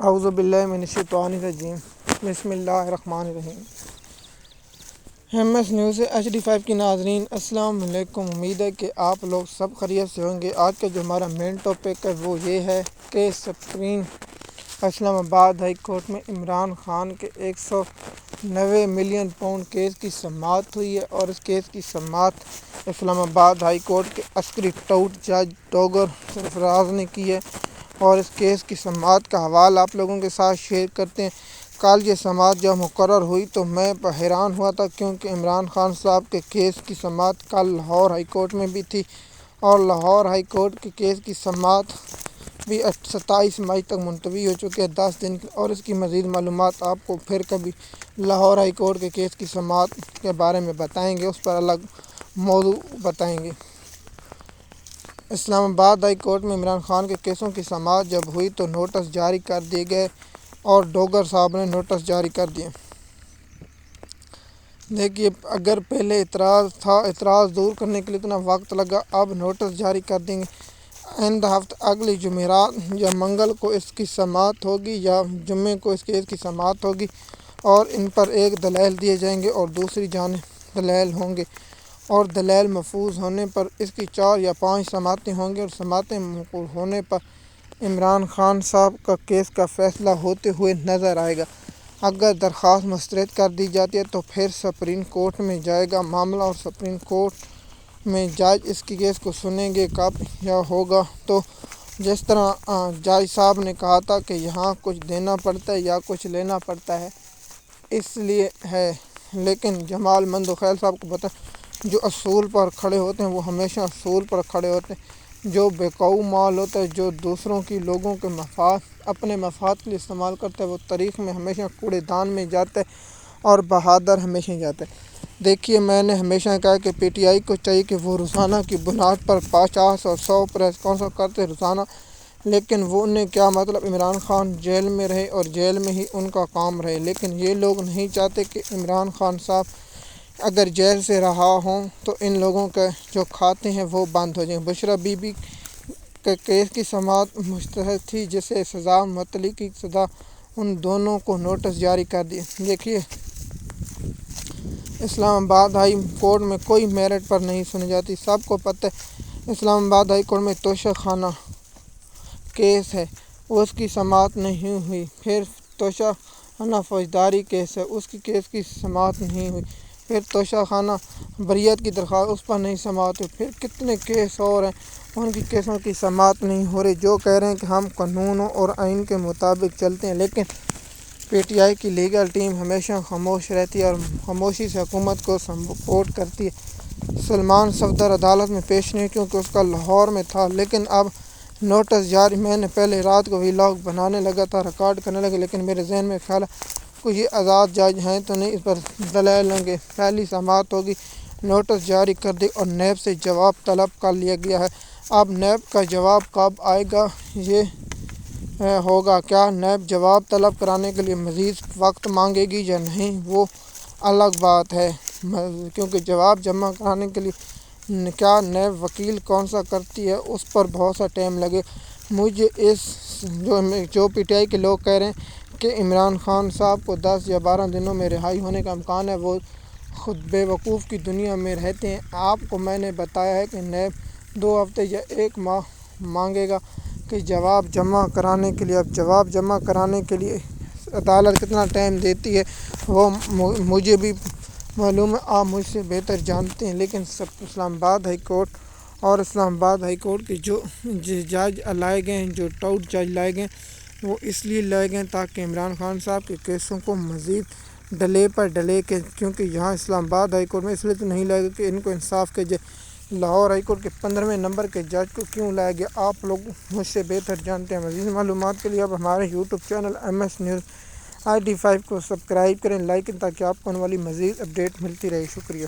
اعوذ باللہ من الشیطان الرجیم بسم اللہ الرحمن الرحیم۔ ایم ایس نیوز HD5 کی ناظرین السلام علیکم۔ امید ہے کہ آپ لوگ سب خیریت سے ہوں گے۔ آج کا جو ہمارا مین ٹاپک ہے وہ یہ ہے کہ سپریم اسلام آباد ہائی کورٹ میں عمران خان کے 190 ملین پاؤنڈ کیس کی سماعت ہوئی ہے، اور اس کیس کی سماعت اسلام آباد ہائی کورٹ کے عسکری ٹاؤٹ جج ڈوگر سرفراز نے کی ہے، اور اس کیس کی سماعت کا حوالہ آپ لوگوں کے ساتھ شیئر کرتے ہیں۔ کل یہ سماعت جب مقرر ہوئی تو میں حیران ہوا تھا، کیونکہ عمران خان صاحب کے کیس کی سماعت کل لاہور ہائی کورٹ میں بھی تھی، اور لاہور ہائی کورٹ کے کیس کی سماعت بھی 27 مئی تک ملتوی ہو چکے ہیں، 10 دن کی، اور اس کی مزید معلومات آپ کو پھر کبھی لاہور ہائی کورٹ کے کیس کی سماعت کے بارے میں بتائیں گے، اس پر الگ موضوع بتائیں گے۔ اسلام آباد ہائی کورٹ میں عمران خان کے کیسوں کی سماعت جب ہوئی تو نوٹس جاری کر دیے گئے، اور ڈوگر صاحب نے نوٹس جاری کر دیے۔ دیکھیے، اگر پہلے اعتراض تھا، اعتراض دور کرنے کے لیے اتنا وقت لگا، اب نوٹس جاری کر دیں گے۔ آئندہ ہفتے اگلی جمعرات یا منگل کو اس کی سماعت ہوگی، یا جمعے کو اس کیس کی سماعت ہوگی، اور ان پر ایک دلائل دیے جائیں گے اور دوسری جانب دلائل ہوں گے، اور دلائل محفوظ ہونے پر اس کی 4 یا 5 سماعتیں ہوں گی، اور سماعتیں موقوف ہونے پر عمران خان صاحب کا کیس کا فیصلہ ہوتے ہوئے نظر آئے گا۔ اگر درخواست مسترد کر دی جاتی ہے تو پھر سپریم کورٹ میں جائے گا معاملہ، اور سپریم کورٹ میں جج اس کی کیس کو سنیں گے کب یا ہوگا تو جس طرح جج صاحب نے کہا تھا کہ یہاں کچھ دینا پڑتا ہے یا کچھ لینا پڑتا ہے، اس لیے ہے۔ لیکن جمال مندوخیل صاحب کو پتہ، جو اصول پر کھڑے ہوتے ہیں وہ ہمیشہ اصول پر کھڑے ہوتے ہیں۔ جو بیکاؤ مال ہوتا ہے، جو دوسروں کی لوگوں کے مفاد اپنے مفاد کے لیے استعمال کرتا ہے، وہ تاریخ میں ہمیشہ کوڑے دان میں جاتا ہے، اور بہادر ہمیشہ جاتا ہے۔ دیکھیے، میں نے ہمیشہ کہا کہ PTI کو چاہیے کہ وہ روزانہ کی بنیاد پر 50 اور 100 پریس کانفرنس کرتے روزانہ، لیکن وہ انہیں کیا مطلب، عمران خان جیل میں رہے اور جیل میں ہی ان کا کام رہے، لیکن یہ لوگ نہیں چاہتے کہ عمران خان صاحب اگر جیل سے رہا ہوں تو ان لوگوں کے جو کھاتے ہیں وہ بند ہو جائیں۔ بشرا بی بی کے کیس کی سماعت مستحق تھی، جسے سزا معطلی کی سزا، ان دونوں کو نوٹس جاری کر دیے۔ دیکھیے، اسلام آباد ہائی کورٹ میں کوئی میرٹ پر نہیں سنی جاتی۔ سب کو پتہ ہے اسلام آباد ہائی کورٹ میں توشہ خانہ کیس ہے، اس کی سماعت نہیں ہوئی۔ پھر توشہ خانہ فوجداری کیس ہے، اس کی کیس کی سماعت نہیں ہوئی۔ پھر توشہ خانہ بریت کی درخواست، اس پر نہیں سماعت ہوئی۔ پھر کتنے کیس اور ہیں، ان کی کیسوں کی سماعت نہیں ہو رہی۔ جو کہہ رہے ہیں کہ ہم قانون اور آئین کے مطابق چلتے ہیں، لیکن PTI کی لیگل ٹیم ہمیشہ خاموش رہتی ہے اور خاموشی سے حکومت کو سپورٹ کرتی ہے۔ سلمان صفدر عدالت میں پیش نہیں کیونکہ اس کا لاہور میں تھا، لیکن اب نوٹس جاری۔ میں نے پہلے رات کو ولاگ بنانے لگا تھا، ریکارڈ کرنے لگا، لیکن میرے ذہن میں خیال کوئی یہ آزاد جج ہیں تو نہیں، اس پر دلائل ہوں گے۔ پہلی سماعت ہوگی، نوٹس جاری کر دی اور نیب سے جواب طلب کر لیا گیا ہے۔ اب نیب کا جواب کب آئے گا یہ ہوگا۔ کیا نیب جواب طلب کرانے کے لیے مزید وقت مانگے گی یا نہیں، وہ الگ بات ہے، کیونکہ جواب جمع کرانے کے لیے کیا نیب وکیل کون سا کرتی ہے، اس پر بہت سا ٹائم لگے۔ مجھے جو PTI کے لوگ کہہ رہے ہیں کہ عمران خان صاحب کو 10 یا 12 دنوں میں رہائی ہونے کا امکان ہے، وہ خود بے وقوف کی دنیا میں رہتے ہیں۔ آپ کو میں نے بتایا ہے کہ نیب 2 ہفتے یا 1 ماہ مانگے گا کہ جواب جمع کرانے کے لیے۔ اب جواب جمع کرانے کے لیے عدالت کتنا ٹائم دیتی ہے وہ مجھے بھی معلوم ہے، آپ مجھ سے بہتر جانتے ہیں، لیکن اسلام آباد ہائی کورٹ اور اسلام آباد ہائی کورٹ کے جو جج لائے گئے ہیں، جو ٹاؤٹ جج لائے گئے ہیں، وہ اس لیے لائے گئے ہیں تاکہ عمران خان صاحب کے کیسوں کو مزید ڈلے پر ڈلے کے، کیونکہ یہاں اسلام آباد ہائی کورٹ میں اس لیے تو نہیں لائے گئے کہ ان کو انصاف کے لاہور ہائی کورٹ کے 15ویں نمبر کے جج کو کیوں لایا گیا، آپ لوگ مجھ سے بہتر جانتے ہیں۔ مزید معلومات کے لیے آپ ہمارے YouTube channel MS news ID5 کو سبسکرائب کریں، لائک کریں، تاکہ آپ کو آنے والی مزید اپڈیٹ ملتی رہے۔ شکریہ۔